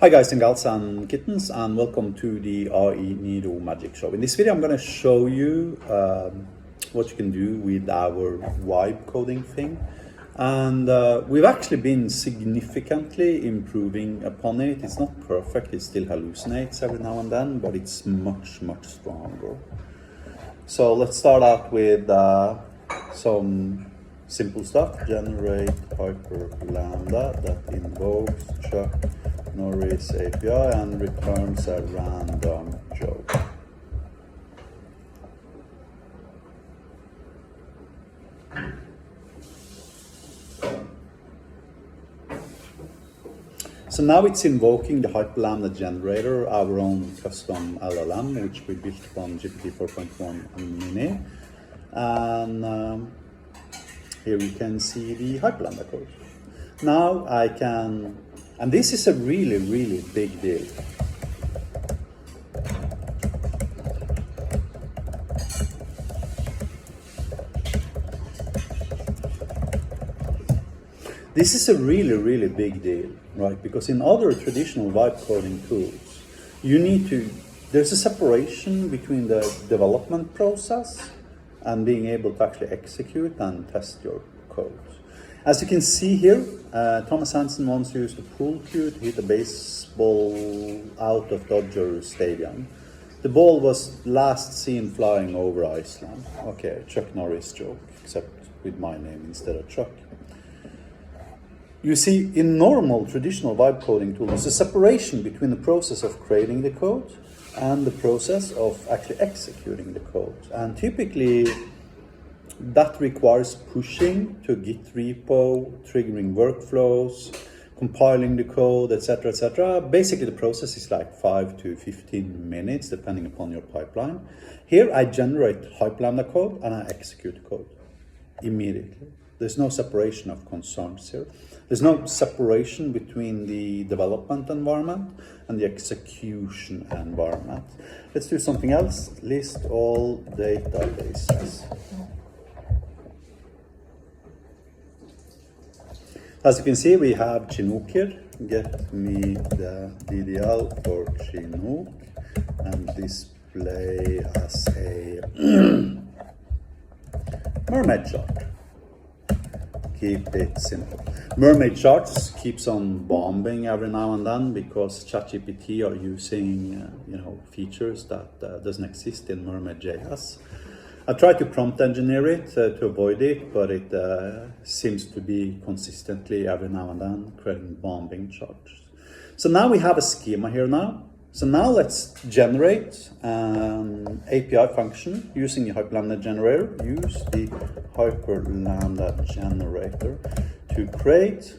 Hi guys and gals and kittens, and welcome to the AI Nido Magic Show. In this video I'm going to show you what you can do with our vibe coding thing, and we've actually been significantly improving upon it. It's not perfect, it still hallucinates every now and then, but it's much stronger. So let's start out with some simple stuff. Generate hyper lambda that invokes Chuck Norris API and returns a random joke. So now it's invoking the hyperlambda generator, our own custom LLM, which we built on GPT 4.1 mini. And here you can see the hyperlambda code. Now I can, and this is a really big deal. This is a really big deal, right? Because in other traditional vibe coding tools, there's a separation between the development process and being able to actually execute and test your code. As you can see here, Thomas Hansen once used a pool cue to hit a baseball out of Dodger Stadium. The ball was last seen flying over Iceland. Okay, Chuck Norris joke, except with my name instead of Chuck. You see, in normal traditional vibe coding tools, there's a separation between the process of creating the code and the process of actually executing the code. And typically, that requires pushing to a Git repo, triggering workflows, compiling the code, etc., etc. Basically, the process is like 5 to 15 minutes, depending upon your pipeline. Here, I generate hyperlambda code and I execute the code immediately. There's no separation of concerns here. There's no separation between the development environment and the execution environment. Let's do something else. List all databases. As you can see, we have Chinook here. Get me the DDL for Chinook and display as a mermaid chart. Keep it simple. Mermaid charts keeps on bombing every now and then because ChatGPT are using features that doesn't exist in mermaid.js. I tried to prompt engineer it to avoid it, but it seems to be consistently every now and then creating bombing charts. So now we have a schema here now. So now let's generate an API function using the hyperlambda generator. Use the hyperlambda generator to create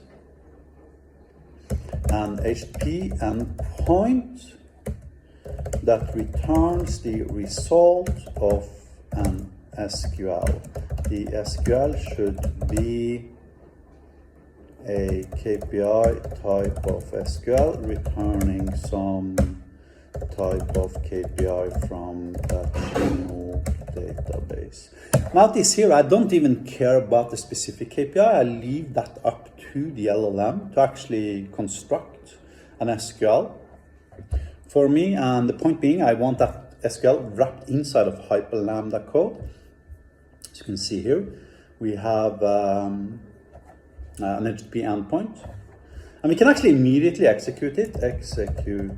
an HTTP endpoint that returns the result of an SQL. The SQL should be a KPI type of SQL returning some type of KPI from the Chinook database. Notice here, I don't even care about the specific KPI. I leave that up to the LLM to actually construct an SQL for me. And the point being, I want that SQL wrapped inside of hyperlambda code. As you can see here, we have an HTTP endpoint. And we can actually immediately execute it. Execute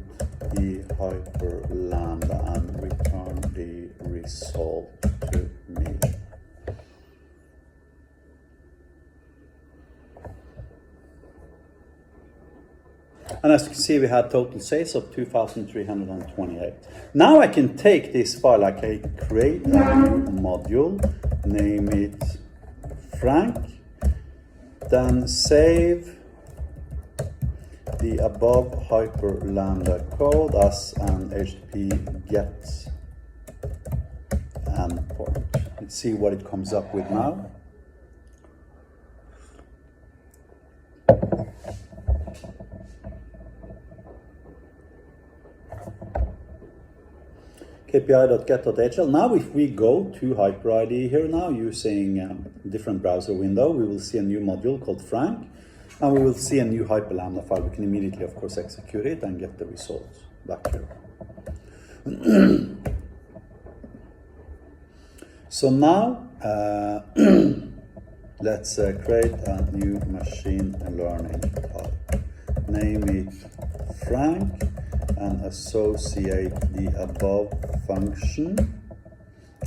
the hyperlambda and return the result to me. And as you can see, we had total sales of 2,328. Now I can take this file, I can create a new module, name it Frank, then save the above hyperlambda code as an HTTP get endpoint. Let's see what it comes up with now. KPI.get.hl. Now if we go to HyperID here now using a different browser window, we will see a new module called Frank. And we will see a new hyperlambda file. We can immediately, of course, execute it and get the results back here. So now, let's create a new machine learning type. Name it Frank and associate the above function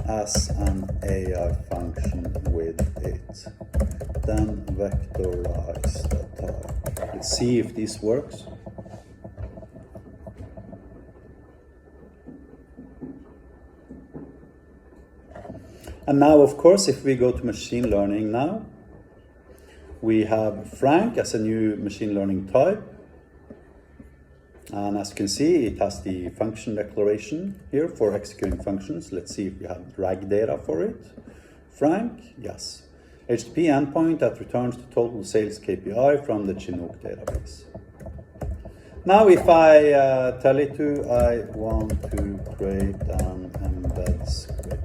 as an AI function with it. Then vectorize the type. Let's see if this works. And now, of course, if we go to machine learning now, we have Frank as a new machine learning type. And as you can see, it has the function declaration here for executing functions. Let's see if we have drag data for it. Frank, yes. HTTP endpoint that returns the total sales KPI from the Chinook database. Now, if I tell it to, I want to create an embed script.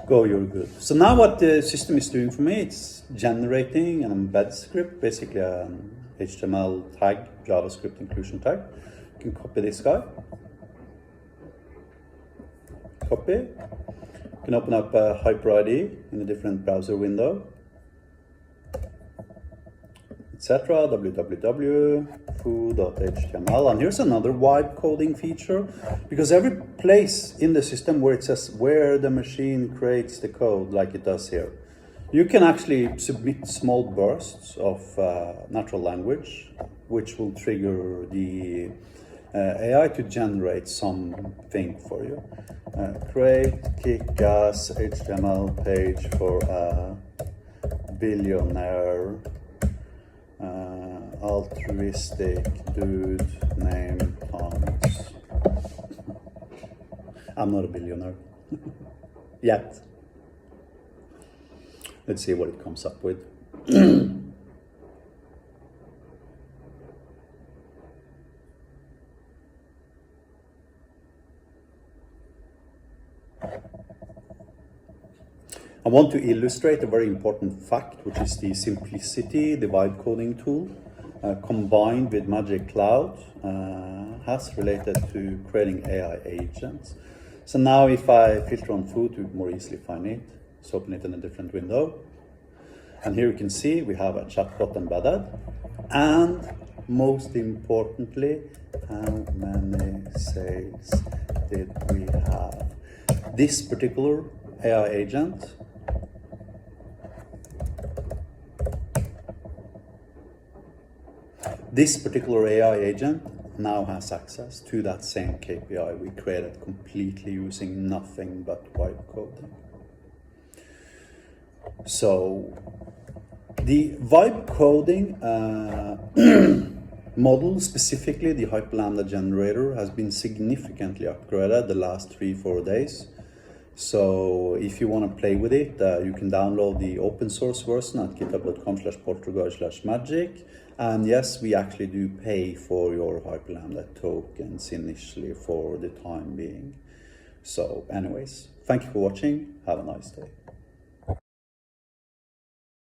Go, you're good. So now what the system is doing for me, it's generating an embed script, basically an HTML tag, JavaScript inclusion tag. You can copy this guy. Copy. You can open up a HyperID in a different browser window, etc. www.foo.html. And here's another vibe coding feature, because every place in the system where it says where the machine creates the code, like it does here, you can actually submit small bursts of natural language, which will trigger the AI to generate something for you. Create kick-ass HTML page for a billionaire altruistic dude named Thomas. I'm not a billionaire yet. Let's see what it comes up with. I want to illustrate a very important fact, which is the simplicity the vibe coding tool combined with Magic Cloud has related to creating AI agents. So now if I filter on foo to more easily find it, let's open it in a different window. And here you can see we have a chatbot embedded. And most importantly, how many sales did we have? This particular AI agent now has access to that same KPI we created completely using nothing but vibe coding. So the vibe coding model, specifically the hyperlambda generator, has been significantly upgraded the last 3-4 days. So if you want to play with it, you can download the open source version at github.com/portugal/magic. And yes, we actually do pay for your hyperlambda tokens initially for the time being. So anyways, thank you for watching. Have a nice day.